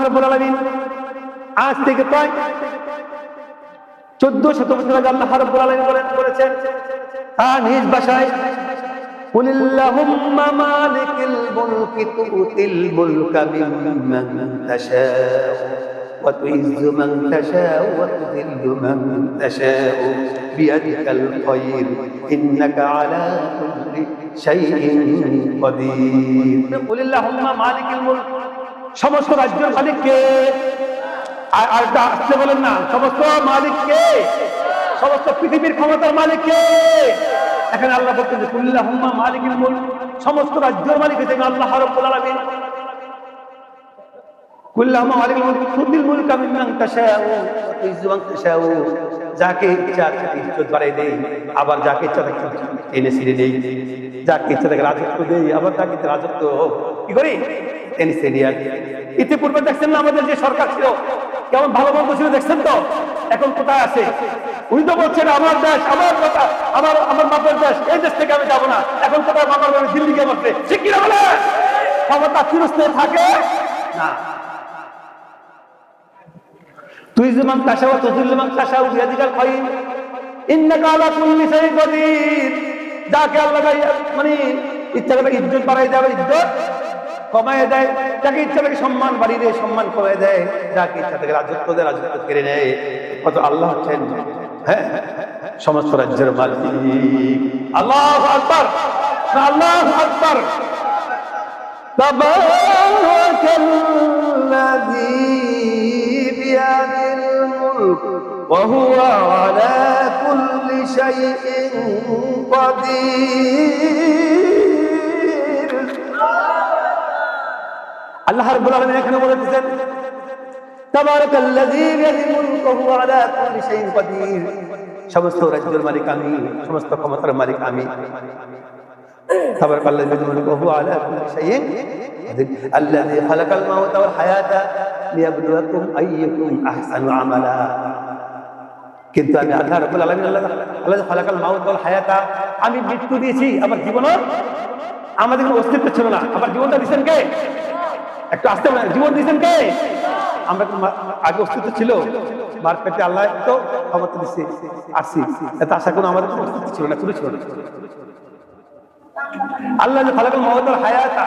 রাব্বুল আলামিন আজ থেকে প্রায় 1400 বছর আগে আল্লাহ রাব্বুল আলামিন বলেছেন তার নিজ ভাষায় قل اللهم مالك الملك تؤتي الملك ممن تشاء وتعز من تشاء وتذل من تشاء بيدك الخير إنك على كل شيء قدير قل اللهم مالك الملك সমস্ত রাজ্যের মালিক কে আর আসতে বলেন না সমস্ত মালিক কে সমস্ত পৃথিবীর ক্ষমতার মালিক কে এখানে আল্লাহ বলতেন যে কুল্লাহুম্মা মালিকুল মুলক সমস্ত রাজ্যের মালিক হচ্ছেন আল্লাহ রাব্বুল আলামিন কুল্লাহুম্মা মালিকুল মুলক তুতিল মুলকা মিম্মান তাশাউ ওয়া তুইজ্জু মান তাশাউ যাকে ইচ্ছা তাকে ইজ্জত বাড়াই দেই আবার যাকে ইচ্ছা তাকে টেনে ছিঁড়ে দেই যাকে ইচ্ছা তাকে রাজত্ব দেই আবার যাকে ইচ্ছা রাজত্ব কি করি টেনে ছিঁড়ে দেই ইতিপূর্বে দেখছেন না আমাদের যে সরকার ছিল কেমন ভালো মন্দ ছিল দেখছেন তো এখন কোথায় আছে উনি তো বলছেন আমার দেশ আমার কথা আমার বাপের দেশ এই দেশ থেকে আমি যাবো না এখন কোথায় বাবার বাড়ি দিল্লি গিয়ে বসে ঠিক কিনা বলে ক্ষমতা চিরস্থায়ী থাকে না তুই যেমন তাশাও তুজিল মান তাশাও বিয়াদিকাল খায়র ইন্নাকা আলা কুল্লি শাইইন কাদির যাকে আল্লাহ মানে ইচ্ছা করে ইজ্জত বাড়াই দেয় ইজ্জত কমায় দেয় যাকে ইচ্ছা থেকে সম্মান বাড়িয়ে দেয় সম্মান কমায় দেয় যাকে ইচ্ছা থেকে রাজত্ব দেয় রাজত্ব কেড়ে নেয় কত আল্লাহ হচ্ছেন হ্যাঁ সমস্ত রাজ্যের মালিক আল্লাহু আকবার আল্লাহু আকবার তাবারাকাল্লাযী বিয়াদিল মুলক ওয়া হুয়া আলা কুল্লি শাইইন কাদির আল্লাহ রাব্বুল আলামিন এখানে বলেছেন তাবারাকাল্লাযী বিয়াদিল মুলক ওয়া হুয়া আলা কুল্লি শাইইন কাদির সমস্ত রাজ্যের মালিক আমি সমস্ত ক্ষমতার মালিক আমি তাবারাকাল্লাযী বিয়াদিল মুলক ওয়া হুয়া আলা কুল্লি শাইইন কাদির আল্লাযী খালাকাল মাউতা ওয়াল হায়াতা লিয়াবলুয়াকুম আইয়ুকুম আহসানু আমালা কিন্তু আমি আল্লাহ রাব্বুল আলামিন আল্লাহ খালাকাল মাউতা ওয়াল হায়াতা আমি মৃত্যু দিয়েছি আবার জীবনও আমাদের কোনো অস্তিত্ব ছিল না আবার জীবনটা দিয়েছেন কে একটু আসতে বলেন জীবন দিয়েছেন কে আমরা আগে অস্তিত্ব ছিল মার পেটে আল্লাহ তো ক্ষমতা দিচ্ছে আসছি এত আশা কোনো আমাদের কোনো অস্তিত্ব ছিল না শুরু ছিল না আল্লাহ যে খালাকাল মাউতা ওয়াল হায়াতা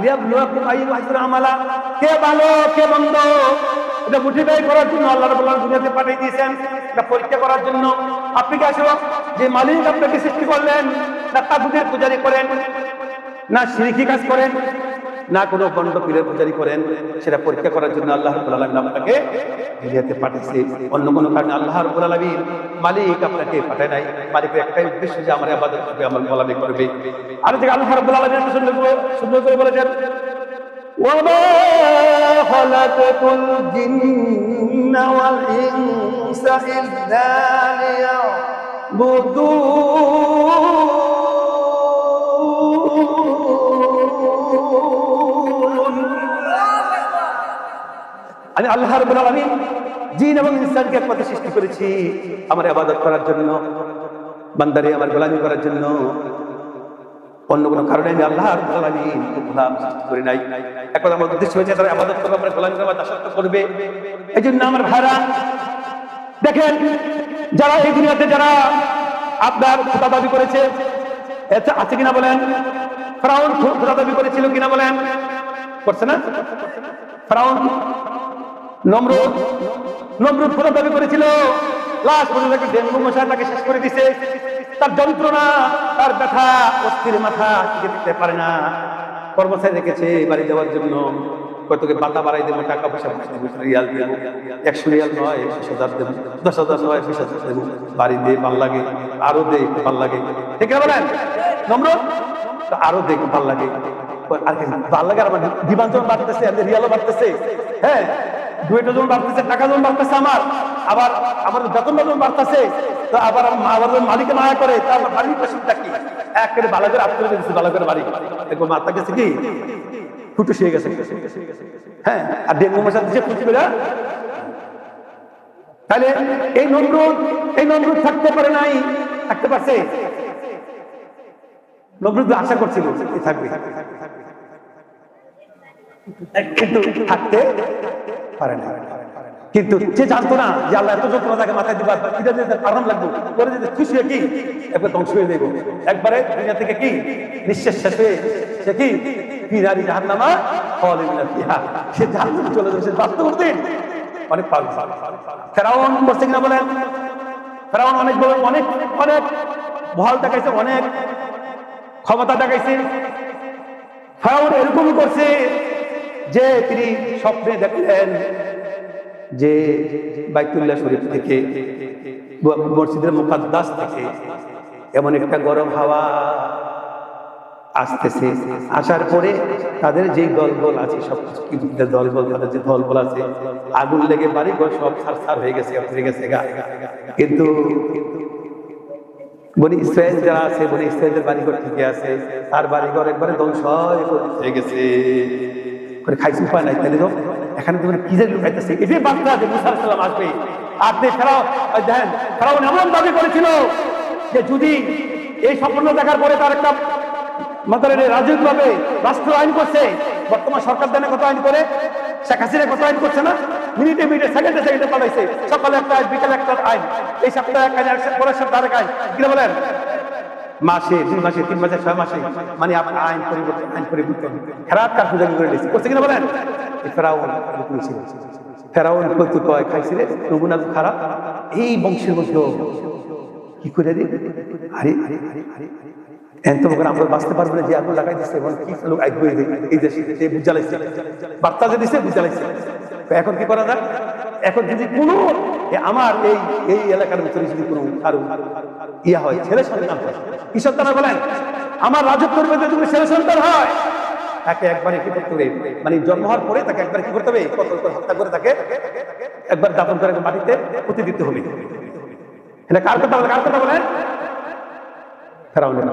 লিয়াবলুয়াকুম আইয়ুকুম আহসানু আমালা কে ভালো কে মন্দ এটা মুঠিবাই করার জন্য আল্লাহ রাব্বুল আলামিন দুনিয়াতে পাঠিয়ে দিয়েছেন এটা পরীক্ষা করার জন্য আপনি কি আসলে যে মালিক আপনাকে সৃষ্টি করলেন না তাগুতের পূজারি করেন না শিরকি কাজ করেন না কোনো বন্ড পীরের পূজারি করেন সেটা পরীক্ষা করার জন্য আল্লাহ রাব্বুল আলামিন আপনাকে দুনিয়াতে পাঠিয়েছে অন্য কোনো কারণে আল্লাহ রাব্বুল আলামিন মালিক আপনাকে পাঠায় নাই মালিকের একটাই উদ্দেশ্য যে আমার ইবাদত করবে আমার গোলামি করবে আর যে আল্লাহ রাব্বুল আলামিন সুন্দর করে বলেছেন ওয়ামা খালাকাতুল জিন্না ওয়াল ইনসা ইল্লা লিয়াবুদুন আমি আল্লাহ রাব্বুল আলামিন জিন এবং ইনসানকে একসাথে সৃষ্টি করেছি আমার ইবাদত করার জন্য বান্দারে আমার গোলামি করার জন্য অন্য কোনো কারণে আমি আল্লাহ রাব্বুল আলামিন গোলাম সৃষ্টি করি নাই এখন আমার উদ্দেশ্য হয়েছে তারা ইবাদত করবে আমার গোলামি করবে দাসত্ব করবে এইজন্য আমার ভাইরা দেখেন যারা এই দুনিয়াতে যারা আপনার খোদা দাবি করেছে আছে কিনা বলেন ফেরাউন খোদা দাবি করেছিল কিনা বলেন করছে না ফেরাউন নমরুদ খোদা দাবি করেছিল লাশ পর্যন্ত ডেঙ্গু মশা তাকে শেষ করে দিছে তার যন্ত্রণা তার ব্যথা অস্থির মাথা টিকে দিতে পারে না কর্মচারী রেখেছে বাড়ি যাওয়ার জন্য কতকে বাতা বাড়াই দেবো টাকা পয়সা রিয়াল দেবো 100 রিয়াল নয় 100,000 দেবো 10,000 নয় 20,000 দেবো বাড়ি দিয়ে ভাল লাগে আরো দেয় ভাল লাগে ঠিক আছে বলেন নমরুদ আরো দেখ ভাল লাগে আর কি ভাল লাগে আর আমার ডিমান্ড যখন বাড়তেছে রিয়ালও বাড়তেছে হ্যাঁ দুইটা যখন বাড়তেছে টাকা যখন বাড়তেছে আবার আমার বেতন যখন বাড়তেছে তো আবার মালিকে মায়া করে তা আমার বাড়ির পেছনটা কি একেবারে ভালো করে আত্মীয় দিচ্ছে ভালো করে বাড়ি একবার মাথা গেছে কি ফুটু শুয়ে গেছে হ্যাঁ আর ডেঙ্গু মশা দিচ্ছে ফুটু করে তাহলে এই নমরুদ থাকতে পারে নাই থাকতে পারছে নমরুদ আশা করছিল থাকবে কিন্তু থাকতে পারে না। কিন্তু সে জানতো না যে আল্লাহ এত যন্ত্রণা তাকে মাথায় দিবার আরাম লাগবে, করে যেতে খুশি হয়ে কি একবার ধ্বংস হয়ে দেবো একবারে দুনিয়া থেকে, কি নিঃশ্বাস শেষ হয়ে সে কি ফিরারি জাহান্নামা খালিদিনা ফিহা, সে জাহান্নামে চলে যাবে। সে বাধ্য করতেন অনেক পাগল। ফেরাউন করছে কিনা বলেন? ফেরাউন অনেক বড়, অনেক অনেক বহাল দেখাইছে, অনেক ক্ষমতা দেখাইছে। ফেরাউন এরকমই করছে যে তিনি স্বপ্নে দেখলেন যে বাইতুল্লাহ শরীফ থেকে, মসজিদের মুকাদ্দাস থেকে এমন একটা গরম হাওয়া আসতেছে। আসার পরে তাদের যে দলবল আছে, সব দলবল, তাদের যে দলবল আছে, আগুন লেগে বাড়ি ঘর সব ছাড় হয়ে গেছে, হয়ে গেছে গা। কিন্তু বনি ইসরায়েল যারা আছে, বনি ইসরায়েলের বাড়িঘর ঠিকই আছে, তার বাড়িঘর একবারে ধ্বংস হয়ে গেছে। খাইছে উপায় নাই, তাহলে এখানে তো কি যে লুকাইতেছে, এটাই বার্তা যে মুসা আলাইহিস সালাম আসবে। আপনি দেখেন ফেরাউন এমন দাবি করেছিল যে যদি এই স্বপ্ন দেখার পরে তার একটা রাজনৈতিকভাবে রাষ্ট্র আইন করছে, বর্তমান সরকার দেনে কত আইন করে, শেখ হাসিনা কত আইন করছে না, মিনিটে মিনিটে সেকেন্ডে পালাইছে, সকালে একটা আইন, বিকালে একটা আইন, এই সপ্তাহে এক আইন, পরের সপ্তাহে আরেক আইন, কি বলেন মাসে 2 মাসে 3 মাসে 6 মাসে, মানে আপনার আইন পরিবর্তন খারাপ কার পূজা করে দিয়েছে, করছে কিনা বলেন? ফেরাউন ফেরাউন কয় খাইছিল নমুনা খারাপ, এই বংশের মধ্যে কি করে দিই, আরে আমরা বাঁচতে পারবো না, যে আগুন লাগাই দিচ্ছে, কি লোক এই দেশে বুঝালাইছে, বার্তা যে দিচ্ছে বুঝালাইছে। এখন কি করা যায়? এখন যদি কোনো আমার এই এলাকার ভিতরে যদি কোনো কারো ইয়া হয়, ছেলে সন্তান হয়, কি সন্তান বলেন? আমার রাজত্বের মধ্যে যদি ছেলে সন্তান হয়, তাকে একবারে কি করতে হবে, মানে জন্ম হওয়ার পরে তাকে একবার কি করতে হবে, হত্যা করে তাকে একবার দাফন করে মাটিতে পুঁতে দিতে হবে। এটা কার কথা বলেন? ফেরাউনের।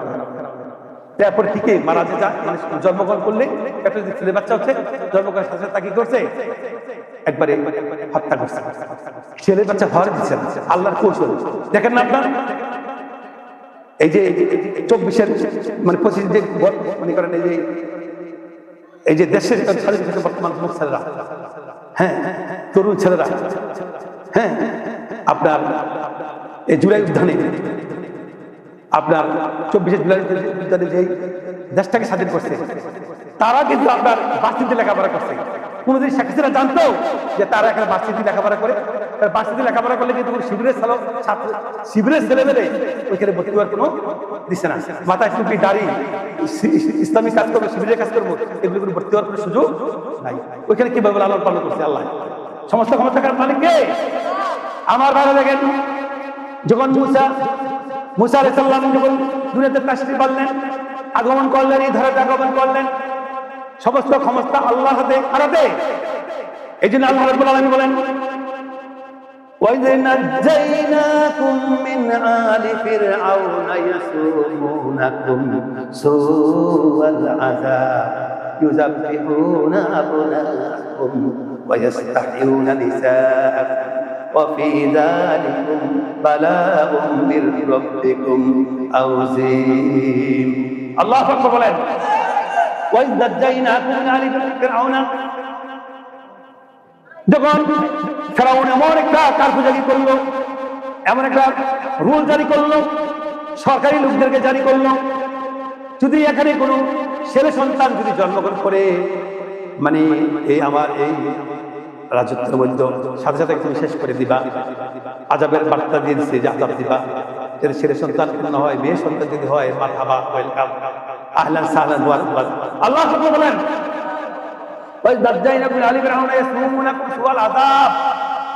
তারপরে ঠিকই মারা যায়, মানে জন্মগ্রহণ করলে একটা যে ছেলে বাচ্চা হচ্ছে, জন্মগ্রহণের সাথে তা কি করছে, একবারে হত্যা করছে। ছেলে বাচ্চা হওয়ার দিচ্ছে না, আল্লাহর কৌশল দেখেন না আপনার। এই যে 24-এর মানে 25 যে মনে করেন, এই যে দেশের বর্তমান ছেলেরা, হ্যাঁ তরুণ ছেলেরা, হ্যাঁ আপনার এই জুলাই উদ্যানে, আপনার 24 জুলাই উদ্যানে যে দেশটাকে স্বাধীন করছে, তারা কিন্তু আপনার বাস্তিতে লেখাপড়া করছে। কোনোদিন শেখ হাসিনা জানতো যে তারা এখানে বাস্তিতে লেখাপড়া করে? বাস্তিতে লেখাপড়া করলে কিন্তু শিবিরের ছেলেমেয়ে ওইখানে ভর্তি হওয়ার কোনো দিচ্ছে না। মাথায় টুপি, দাড়ি, ইসলামিক কাজ করবো, শিবিরের কাজ করবো, এগুলো করে ভর্তি হওয়ার কোনো সুযোগ নাই। ওইখানে কিভাবে লালন পালন করছে আল্লাহ? সমস্ত ক্ষমতার মালিক কে? আমার ভালো দেখেন, যখন মুসা আলাইহিস সালাম যখন দুনিয়াতে তাশরীফ আনলেন, আগমন করলেন, এই ধারাতে আগমন করলেন, সমস্ত ক্ষমতা আল্লাহর হাতে। এই জন্য আল্লাহ রাব্বুল আলামিন বলেন, وَإِذْ نَجَّيْنَاكُمْ مِنْ آلِ فِرْعَوْنَ يَسُومُونَكُمْ سُوءَ الْعَذَابِ يُذَبِّحُونَ أَبْنَاءَكُمْ وَيَسْتَحْيُونَ نِسَاءَكُمْ وَفِي ذَلِكُمْ بَلَاءٌ مِّن رَّبِّكُمْ عَظِيمٌ। আল্লাহু আকবার বলেন, وَإِذْ نَجَّيْنَاكُمْ مِنْ آلِ فِرْعَوْنَ, যখন ফেরাউন এমন একটা কারগুজারি করলো, এমন একটা রুল জারি করলো, সরকারি লোকদেরকে জারি করলো, যদি এখানে কোনো ছেলে সন্তান যদি জন্মগ্রহণ করে, মানে এই আমার এই রাজত্বের মধ্যে সাথে সাথে তুমি শেষ করে দিবা, আযাবের বার্তা দিয়ে দিচ্ছে যে আযাব দিবা। যদি ছেলে সন্তান না হয়, মেয়ে সন্তান যদি হয়, মারহাবা, ওয়েলকাম, আহলান সাহলান। আল্লাহ তাআলা বলেন, وَإِذْ نَجَّيْنَاكُمْ مِنْ آلِ فِرْعَوْنَ يَسُومُونَكُمْ سُوءَ الْعَذَابِ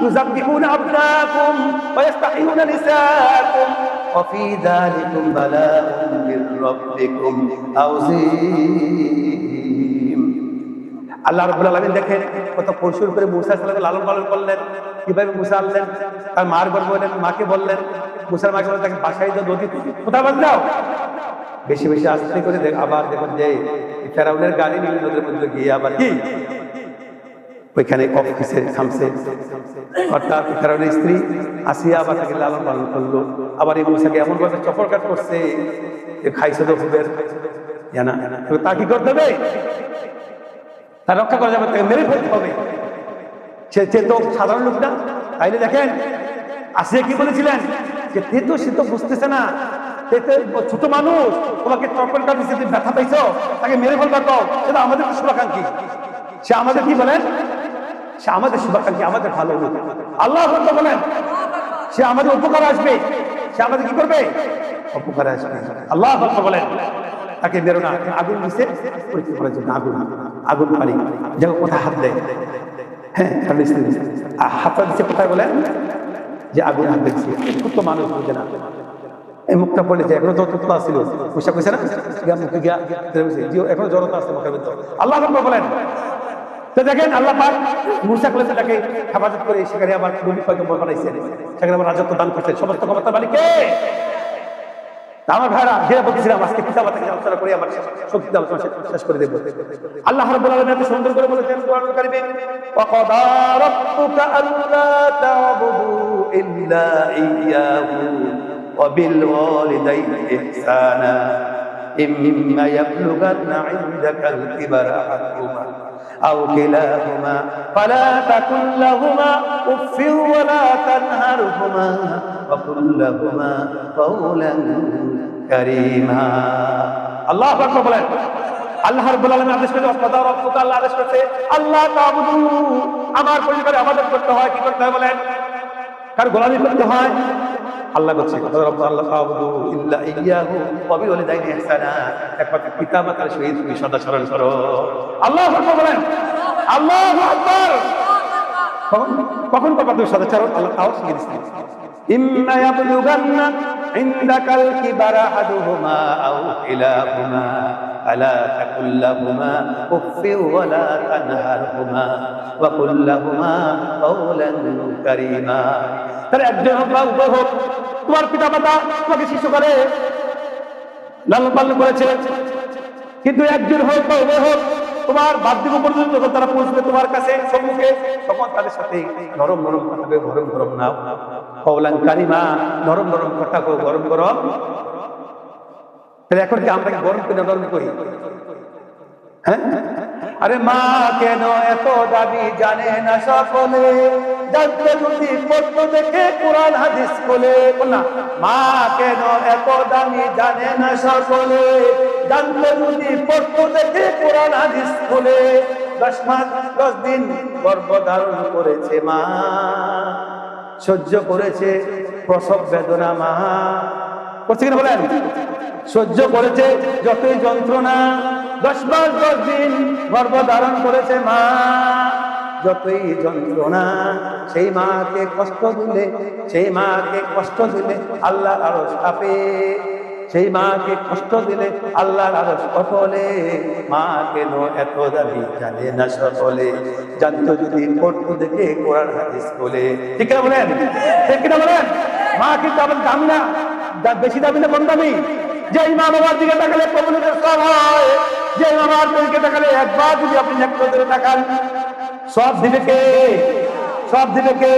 يُذَبِّحُونَ أَبْنَاءَكُمْ وَيَسْتَحْيُونَ نِسَاءَكُمْ وَفِي ذَلِكُمْ بَلَاءٌ مِّن رَّبِّكُمْ عَظِيمٌ। আল্লাহ রাব্বুল আলামিন দেখেন কত পরিশ্রম করে মুসা আলাইহিস সালামকে লালন পালন করলেন, কিভাবে মুসা আনলেন, তার মার গর্ভে বলেন, মাকে বললেন, মুসার মাকে বললেন তাকে বাসায় দাও, নদী কোথায় বাদ দাও, বেশি বেশি আস্তে করে আবার দেখুন যে ফেরাউনের গাড়ি নিয়ে নদীর মধ্যে গিয়ে আবার কি ওইখানে অফিসে থামছে, অর্থাৎ ফেরাউনের স্ত্রী আসিয়া আবার তাকে লালন পালন করলো। আবার এই মুসাকে এমন ভাবে চপলকাট করছে যে খাইছে তো হুবের জানা, তা কি করতে হবে? তার রক্ষা করা যাবে, তাকে মেরে ফেলতে হবে। সে তো সাধারণ লোক না। তাইলে দেখেন আসিয়া কি বলেছিলেন যে সে তো বুঝতেছে না, ছোট মানুষ, তোমাকে চক্করটা দিচ্ছে, তুমি ব্যথা পাইছো, তাকে মেরে ফেলবা তো, সেটা আমাদের শুভাকাঙ্ক্ষী। সে আমাদের কি বলেন, সে আমাদের শুভাকাঙ্ক্ষী, আমাদের ভালো লোক। আল্লাহ বলেন সে আমাদের উপকার আসবে, সে আমাদের কি করবে, উপকার আসবে। আল্লাহ বলেন তাকে বেরো না, আগুন দিচ্ছে পরীক্ষা করার জন্য, আগুন আগুন পানি যেমন কোথায় হাত দেয়, হ্যাঁ হাতটা দিচ্ছে কোথায় বলেন, যে আগুন হাত দিচ্ছে। খুব তো মানুষ বুঝে না, এই মুখটা পড়লে যে এখনো যতটা ছিল পয়সা কইছে না, মুখে গিয়া এখনো জড়তা আছে মুখের ভিতর। আল্লাহ বলেন তো দেখেন আল্লাহ পাক মুসা কলেজে তাকে হেফাজত করে সেখানে আবার নবী পয়গম্বর বানাইছেন, সেখানে আবার রাজত্ব দান করছেন, সমস্ত ক্ষমতার মালিক কে? আমার ভাইরা যেটা বলতেছিলাম, আজকে কিতাবাতে আলোচনা করে আমার শক্তি আলোচনা শেষ করে দেব। আল্লাহ রাব্বুল আলামিন এত সুন্দর করে বলেছেন কোরআনুল কারীমে, ওয়া ক্বাদা রাব্বুকা আল্লা তা'বুদু ইল্লা ইয়্যাহু ওয়া বিল ওয়ালিদাইনি ইহসানা ইম্মা ইয়াবলুগান্না ইনদাকাল কিবারা আহাদুহুমা আও কিলাহুমা ফালা তাকুল লাহুমা উফফিন ওয়া লা তানহারহুমা ওয়া কুল লাহুমা কাওলান কারীমা। আল্লাহু আকবার বলেন। আল্লাহ রাব্বুল আলামিন আদেশ করেছে, ওয়াকাদা রাব্বুকা, আল্লাহ আদেশ করেছে আল্লাহ তা'বুদু, আমার পরিবারে আমাদের করতে হয়, কি করতে হয় বলেন, কার গোলামি করতে হয়। আল্লাহ বলছে আল্লাহ তা'বুদু ইল্লা ইয়্যাহু ওয়া বিল ওয়ালিদাইনি ইহসানা, একমাত্র পিতা মাতার সহিত তুমি সদাচরণ করো। আল্লাহু আকবার বলেন। আল্লাহু আকবার। কখন করবা তুমি সদাচরণ? আল্লাহ তাও শিখিয়ে দিয়েছেন, ইম্মা ইয়াবলুগান্না ইনদাকাল কিবারা আহাদুহুমা আও কিলাহুমা ফালা তাকুল লাহুমা উফফিন ওয়া লা তানহারহুমা ওয়া কুল লাহুমা কাওলান কারীমা। তাহলে একজন হোক বা উভয় হোক, তোমার পিতা মাতা তোমাকে শিশুকালে লালন পালন করেছে, কিন্তু একজন হোক বা উভয় হোক, তোমার বার্ধক্য পর্যন্ত যখন তারা পৌঁছবে তোমার কাছে সম্মুখে, তখন তাদের সাথে নরম নরম কথা কয়ে, গরম গরম নাও, কাওলান কারীমা, নরম নরম কথা কো, গরম গরম। তাহলে এখন কি আমরা গরম করে নরম করি? হ্যাঁ, আরে মা কেন এত দাবি জানে না সকলে, জানতে যদি পড়তো দেখে কোরআন হাদিস বলে, বলনা মা কেন এত দামি জানে না সকলে, জানতে যদি পড়তো দেখে কোরআন হাদিস বলে। 10 মাস 10 দিন গর্ভধারণ করেছে মা, সহ্য করেছে প্রসব বেদনা মা, করছে কিনা বলেন, সহ্য করেছে যতই যন্ত্রণা। 10 মাস 10 দিন গর্ভধারণ করেছে মা, যতই যন্ত্রণা। সেই মাকে কষ্ট দিলে, সেই মাকে কষ্ট দিলে আল্লাহর আরশ কাঁপে, সেই মাকে কষ্ট দিলে আল্লাহর আরশ অটলে। মা কেন এত দাবি জানে না সকলে, জানতো যদি পড়তো দেখে কোরআন হাদিস বলে। ঠিক কিনা বলেন, ঠিক কিনা বলেন। মা কিন্তু আমার দামি না, বেশি দামি না, কম দামি? যে মা বাবার দিকে তাকালে কবুলের সব হয়, যে বাবার দিকে তাকালে একবার যদি আপনি এক নজরে তাকান, সব দিবে কে? সব দিবে কে?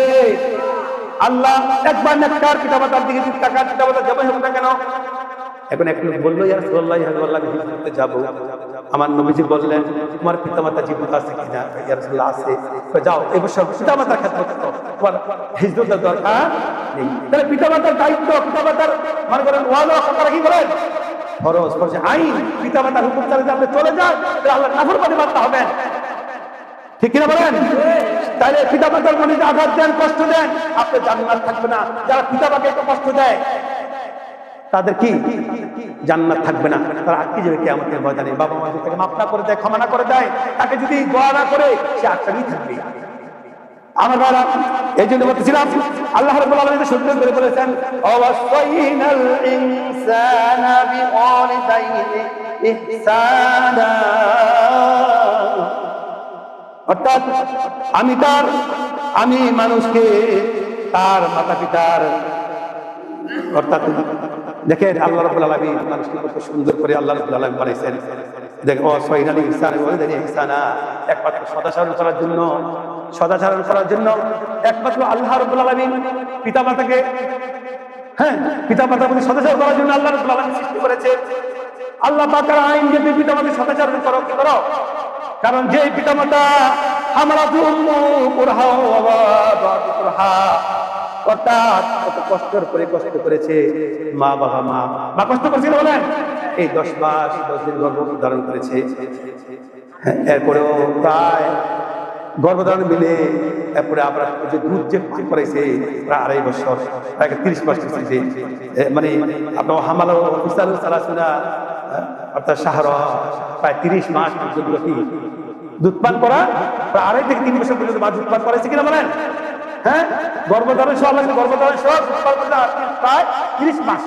আল্লাহ। একবার নেককার পিতামাতার দিকে যদি তাকান, পিতামাতা যেমন হোক না কেন। এখন এক লোক বললো, ইয়া রাসূলুল্লাহ, ইয়া হাবিবাল্লাহ, আমি হিজরত করতে যাবো। আমার নবীজি বললেন, তোমার পিতামাতা জীবিত আছে কিনা? ইয়া রাসূলুল্লাহ আছে। তো যাও, এই বছর পিতামাতার খেদমত করো, তোমার হিজরতের দরকার নেই। তাহলে পিতামাতার দায়িত্ব, পিতামাতার মনে করেন ওয়াদা করা কি বলেন, ফরজ, ফরজে আইন। পিতামাতার হুকুম চালিয়ে আপনি চলে যান, তাহলে আল্লাহ নাফরমানি বান্দা হবেন। ঠিক কিনা বলেন? তাহলে পিতামাতার মনে যে আঘাত দেন, কষ্ট দেন, আপনার জান্নাত থাকবে না। যারা পিতামাতাকে একটু কষ্ট দেয় তাদের কি জান্নাত থাকবে না, তারা আটকে যাবে কিয়ামতের ময়দানে। বাবা মা যদি তাকে মাফ না করে দেয়, ক্ষমা না করে দেয়, তাকে যদি দোয়া না করে, সে আটকাই থাকবে। আমার ভাইরা, এই জন্য বলতেছিলাম, আল্লাহ রাব্বুল আলামিন সুন্দর করে বলেছেন, ওয়াসাইনাল ইনসানা বিওয়ালিদাইহি ইহসানা, অর্থাৎ আমি মানুষকে তার মাতা পিতার, অর্থাৎ দেখেন আল্লাহ রাব্বুল আলামিন মানুষকে কত সুন্দর করে আল্লাহ রাব্বুল আলামিন বানাইছেন। দেখেন ওয়াসাইনাল ইনসানা বিওয়ালিদাইহি ইহসানা, একমাত্র সদাচরণ করার জন্য, সদাচরণ করার জন্য একমাত্র আল্লাহ রাব্বুল আলামিন পিতামাতাকে, হ্যাঁ, পিতামাতার প্রতি সদাচরণ করার জন্য আল্লাহ রাব্বুল আলামিন সৃষ্টি করেছে। আল্লাহ পাকের আইন, যে পিতামাতার সদাচরণ করো, কি করো? কারণ যে পিতামাতা হামালাতু উম্মু কুরহা ওয়া ওয়াদাতু কুরহা, অর্থাৎ কত কষ্টের পরে কষ্ট করেছে মা বাবা। মা কষ্ট করেছিল বলেন, এই 10 মাস 10 দিন গর্ভধারণ ধারণ করেছে। এরপরেও প্রায় গর্ভধারণ মিলে এরপরে আমরা যে দুধ যে পান করাইছে প্রায় 2.5 বছর, প্রায় 30 মাস চলছে। মানে আপনার হামালা ইসাল সালাসুনা অর্থাৎ শাহর প্রায় 30 মাস পর্যন্ত কি দুধ পান করা, প্রায় 2.5 থেকে 3 বছর পর্যন্ত মা দুধ পান করাইছে কিনা বলেন? হ্যাঁ, গর্ভধারণ সহ গর্ভধারণ সহ দুধ পান করতে প্রায় 30 মাস,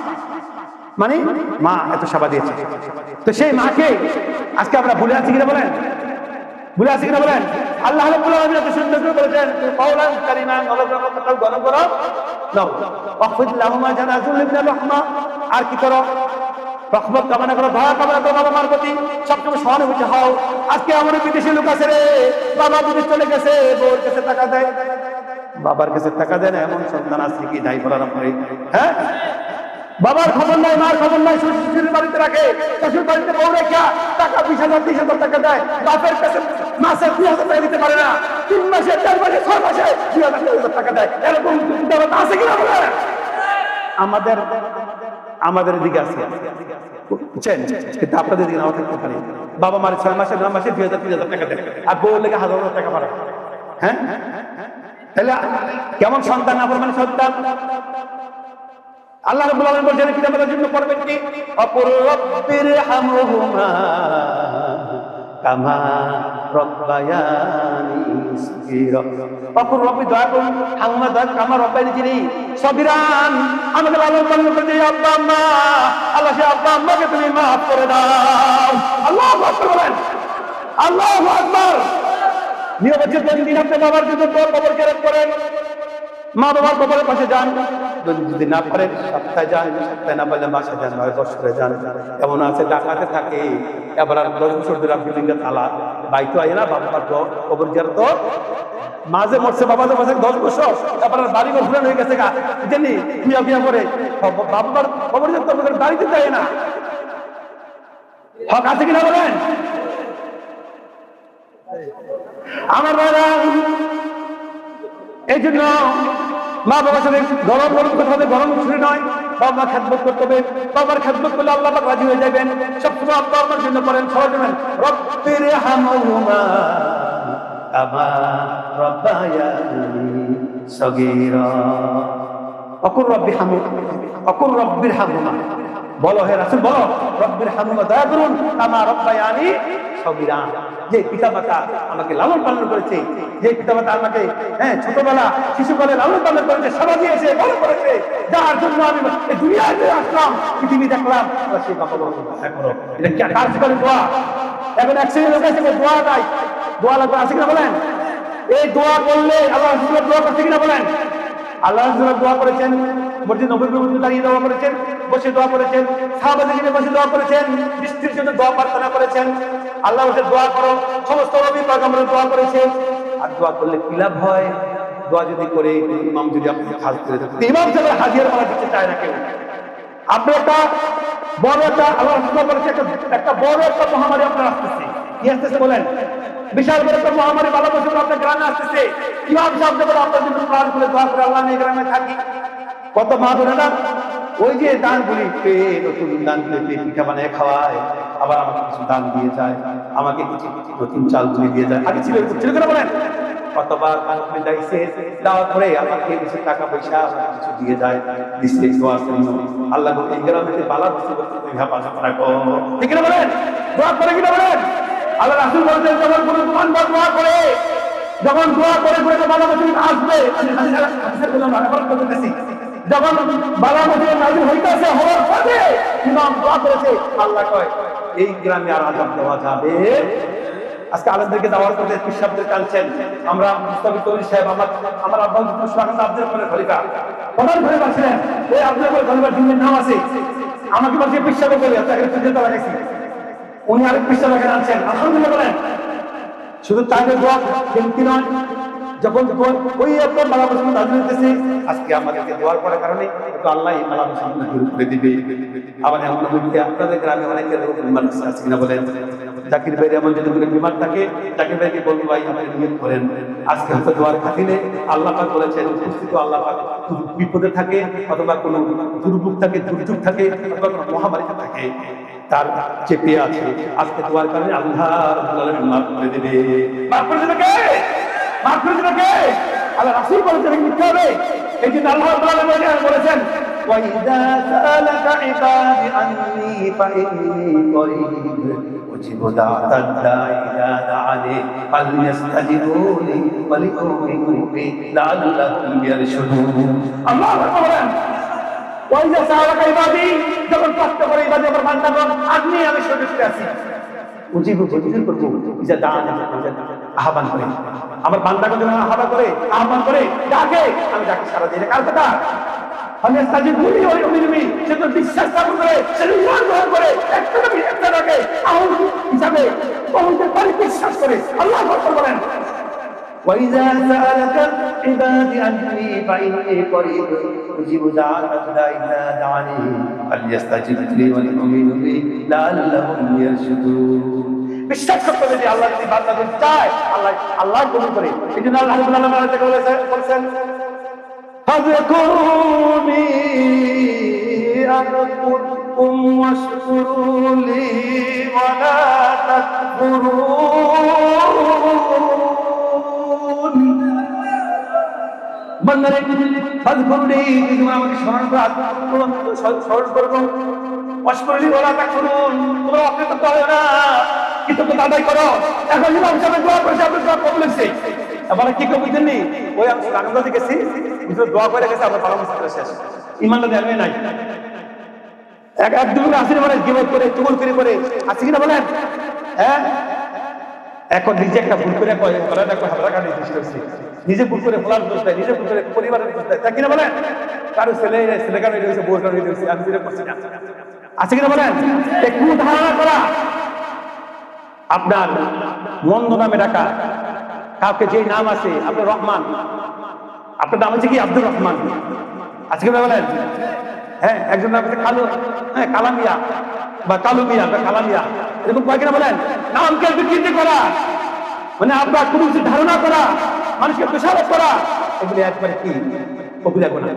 মানে মা এত সেবা দিয়েছে। তো সেই মাকে আজকে আমরা ভুলে আছি কিনা বলেন? ভুলে আছি কিনা বলেন? আল্লাহ রাব্বুল আলামিন এত সুন্দর করে বলেছেন, কাওলান কারীমান নবগ্রহণ গরম করো নাও ওয়াকফিদ লাহুমা জানাজুল মিনার রাহমা। আর কি করো? রহমত কামনা করো, দয়া কামনা করো বাবা মার প্রতি, সবসময় সহানুভূতি হও। আজকে আমাদের বিদেশি লোক আছে রে, বাবা বিদেশ চলে গেছে, বউর কাছে টাকা দেয়, বাবার কাছে টাকা দেয় না এমন সন্তান আছে কি নাই বলার পরে? হ্যাঁ, বাবার খবর নাই, মার খবর নাই, শ্বশুরের বাড়িতে রাখে, শ্বশুর বাড়িতে বউ রেখা টাকা 20,000 30,000 টাকা দেয়, বাপের কাছে মাসে 2,000 টাকা দিতে পারে না, 3 মাসে 4 মাসে 6 মাসে 2,000 টাকা দেয়। এরকম আছে কিনা বলেন? আমাদের দিকে আছে, বুঝছেন? কিন্তু আপনাদের দিকে নাও থাকতে পারে। বাবা মার 6 মাসে 9 মাসে 2,000 3,000 টাকা দেয়, আর বউ লেগে 1,000 টাকা পাঠায়। হ্যাঁ, তাহলে কেমন সন্তান নাফরমান সন্তান? আল্লাহ রাব্বুল আলামিন বলেন কিতাবের জন্য পড়বেন কি? অকুর রাব্বির হামহুমা কামা রাব্বায়ানি সগীরা। অকুর রাব্বি দয়া করুন, হামহুমা দয়া কামা রাব্বায়ানি যিনি সগীরান, আমাকে লালন পালন করে আব্বা আম্মা, আল্লাহ সে আব্বা আম্মাকে তুমি মাফ করে দাও। আল্লাহু আকবার বলেন, আল্লাহু আকবার। নিয়মিত দিন আপনি বাবার জন্য কবর কেরাত করেন, মা বাবার কবরের পাশে যান, যদি না পারেন সপ্তাহে যান, সপ্তাহে না পারলে মাসে যান, 9 বছরে যান। এমন আছে ঢাকাতে থাকে, এবার 10 বছর ধরে বিল্ডিংটা তালা, বাইতো আয় না বাবার কবর জিয়ারত তো মাঝে মরছে বাবা, 10 বছর, এবার বাড়ি ঘর ফুরান হয়ে গেছে গা, জানি বিয়া বিয়া করে বাবার কবর জিয়ারত বাড়িতে যায় না। হক আছে কিনা বলেন? আমার ভাইরা, এই জন্য মা বাবার সাথে গরম গরম করতে হবে, গরম ছুরি নয়। বাবা খেদমত করতে হবে, বাবার খেদমত করলে আল্লাহ পাক রাজি হয়ে যাবেন। সবসময় আব্বা আম্মার জন্য করেন, সবার জন্য রব্বির হামহুমা কামা রাব্বায়ানি সগীরা। অকুর রব্বি হামহুমা, অকুর রব্বির হামহুমা, বলো হে রাসূল বলো, রব্বির হামহুমা দয়া করুন কামা রাব্বায়ানি সগীরা। যে পিতামাতা আমাকে লালন পালন করেছে, যে পিতামাতা আমাকে ছোটবেলা শিশুকালে লালন পালন করেছে, সেবা দিয়েছে, বড় করেছে, যার জন্য আমি এই দুনিয়াতে আসলাম, পৃথিবী দেখলাম, সেই বাবা মাকে দয়া করো। এটা কি কার্যকরী দোয়া? এখন এক শ্রেণীর লোক আছে দোয়া নাই, দোয়া লাগবে, আছে কিনা বলেন? এই দোয়া করলে আল্লাহ রাসূলের দোয়া করছে কিনা বলেন? আল্লাহ রাসূল দোয়া করেছেন, মসজিদ নববীর মধ্যে দাঁড়িয়ে দোয়া করেছেন, বসে দোয়া করেছেন, সাহাবাদের বসে দোয়া করেছেন, বৃষ্টির জন্য দোয়া প্রার্থনা করেছেন। আল্লাহ বলে দোয়া করো, সমস্ত নবী পয়গম্বর দোয়া করেছে। আর দোয়া করলে কি লাভ হয়? দোয়া যদি করে ইমাম যদি আপনি খাস করে দেন, ইমাম সাহেব হাজির মারা দিতে চায় না কেউ। আপনি একটা বড় একটা আল্লাহ রাসূল বলেছে, একটা বড় একটা মহামারী আপনার আসতেছে। কি আসতেছে বলেন? বিশাল বড় একটা মহামারী বালা বছর আপনার গ্রামে আসতেছে। ইমাম সাহেব যখন আপনার জন্য প্রাণ করে দোয়া করে, আল্লাহ আমি গ্রামে থাকি। কত মা বোনেরা ওই যে দানগুলি পেয়ে, নতুন দানগুলি পেয়ে পিঠা বানিয়ে খাওয়ায়, আবার আমাকে কিছু দান দিয়ে যায়, আমাকে কিছু নতুন চালগুলি দিয়ে যায়। আগে ছিল কেন বলেন? কতবার দানগুলি দিয়েছে, দেওয়ার পরে আমাকে কিছু টাকা পয়সা কিছু দিয়ে যায়, দিচ্ছে দোয়ার জন্য। আল্লাহ এই গ্রামে বালা মুসিবত তুমি হেফাজত রাখো, ঠিক না বলেন? দোয়া করে কিনা বলেন? আল্লাহ রাসূল বলেছেন, যখন কোনো দোকানদার দোয়া করে, যখন দোয়া করে বালা মুসিবত আসবে, যখন বালা মুসিবত নাযিল হইতাছে, হওয়ার পরে ইমাম দোয়া করেছে, আল্লাহ কয় এই গ্রামে আর আযাব দেওয়া যাবে। আজকে আলেমদেরকে দাওয়াত করতে পিসাবদের কালছেন। আমরা মুস্তাফিজ তৌহিদ সাহেব, আমার আব্বা সুবহানাল্লাহ আব্দুল কোরআন খলিফা, প্রধান খলিফা ছিলেন। এই আব্দুল কোরআন খলিফার দিনের নাম আছে, আমাকে বলছে পিসাব বলে, তাকে সুজেতা লাগাইছি, উনি আরেক পিসাব লাগাই আনছেন। আলহামদুলিল্লাহ বলেন। শুধু তাকে দোয়া কিন্তু নয়, যখন ওই এত মালা মুসিবত নাযিল হইতেছে, আজকে আমাদেরকে দোয়ার করার কারণে তো আল্লাহ এই মালা মুসিবত দূর করে দিবে। আবার এমন হইতে আপনাদের গ্রামে অনেকের রোগ বিমার আছে কিনা বলেন? জাকির ভাই এমন যদি কোনো বিমার থাকে, জাকির ভাইকে বলবো ভাই আমাকে নিয়োগ করেন। আজকে হয়তো দোয়ার খাতিরে আল্লাহ পাক বলেছেন, উপস্থিত আল্লাহ পাক বিপদে থাকে অথবা কোনো দুর্ভোগ থাকে, দুর্যোগ থাকে অথবা কোনো মহামারীতে থাকে, তার চেপে আছে, আজকে দোয়ার কারণে আল্লাহ রাব্বুল আলামিন মাফ করে দেবে। মাফ করে দেবে কে? মাফ করে দেবে কে? আল্লাহ রাসূল বলেছেন মিথ্যা হবে। এই জন্য আল্লাহ রাব্বুল আলামিন বলেছেন وَإِذَا سَأَلَكَ عِبَادِي عَنِّي فَإِنِّي قَرِيبٌ أُجِيبُ دَعْوَةَ الدَّاعِ إِذَا دَعَانِ فَلْيَسْتَجِيبُوا لِي وَلْيُؤْمِنُوا بِي لَعَلَّهُمْ يَرْشُدُونَ। আল্লাহু আকবার। ওয়াইজা সাআলাকা ইবাদি, যখন প্রশ্ন করে ইবাদি আমার বান্দাগণ, আমি সন্তুষ্ট আছি। উজিবু মঞ্জুর করব, ইজা দাআনি, আহ্বান করে আমার বান্দাগণ যখন আহ্বান করে ডাকে, আমি ডাকে সাড়া দিই। কার কথা? আমি সাজিদুনি ওয়া ইউমিনুনি, সে তো বিশ্বাস স্থাপন করে, সে ঈমান গ্রহণ করে, একটা ডাকে আউল হিসাবে কবুল করে বিশ্বাস করে। আল্লাহু আকবার বলেন। وَإِذَا سَأَلَكَ عِبَادِي عَنِّي فَإِنِّي قَرِيبٌ أُجِيبُ دَعْوَةَ الدَّاعِ إِذَا دَعَانِ فَلْيَسْتَجِيبُوا لِي وَلْيُؤْمِنُوا بِي لَعَلَّهُمْ يَرْشُدُونَ। বিশ্বাস করতে হবে যে আল্লাহ যদি বান্দাদের চায়, আল্লাহ কবুল করে। এইজন্য আল্লাহ রাব্বুল আলামিন বলেছেন ফাযকুরুনি আযকুরকুম ওয়াশকুরু লি ওয়া লা তাকফুরুন। বান্দারে ফাযকুরুনি, তুমি আমাকে স্মরণ করো, ওয়াশকুরু লি ওয়া লা তাকফুরুন, তোমরা অকৃতজ্ঞ হয়ো না, কৃতজ্ঞতা আদায় করো। এখন ইমাম সাহেব দোয়া করেছে, আপনি দোয়া কবুল হয়েছে। আবার কি কবুল দেননি? ওই আমি রাঙ্গাতে গেছি, দোয়া করে গেছে, আমার ভালো মুশকিল শেষ, ইমানটা দেবে নাই। এক দুজন আসিনি মানে গিবত করে, চুগল করে আছে কিনা বলেন? হ্যাঁ, এখন নিজে একটা ভুল করে নিজে ভুল করে ফলার দোষ দেয়, নিজে ভুল করে পরিবারের দোষ দেয়, তা কিনা বলেন? কারো ছেলে কারণে রয়েছে, বউ কারণে রয়েছে, আমি যেটা করছি না, আছে কিনা বলেন? একটু ধারণা করা, আপনার মন্দ নামে ডাকা, কাউকে যে নাম আছে, আপনার রহমান, আপনার নাম হচ্ছে কি আব্দুর রহমান, আছে কিনা বলেন? হ্যাঁ, একজন নাম আছে কালু, হ্যাঁ কালামিয়া বা কালুমিয়া বা কালামিয়া, এরকম কয় কিনা বলেন? নামকে বিকৃতি করা, মানে আপনার কোনো কিছু ধারণা করা, মানুষকে দোষারোপ করা, এগুলি একবারে কি কবিরা গুনাহ।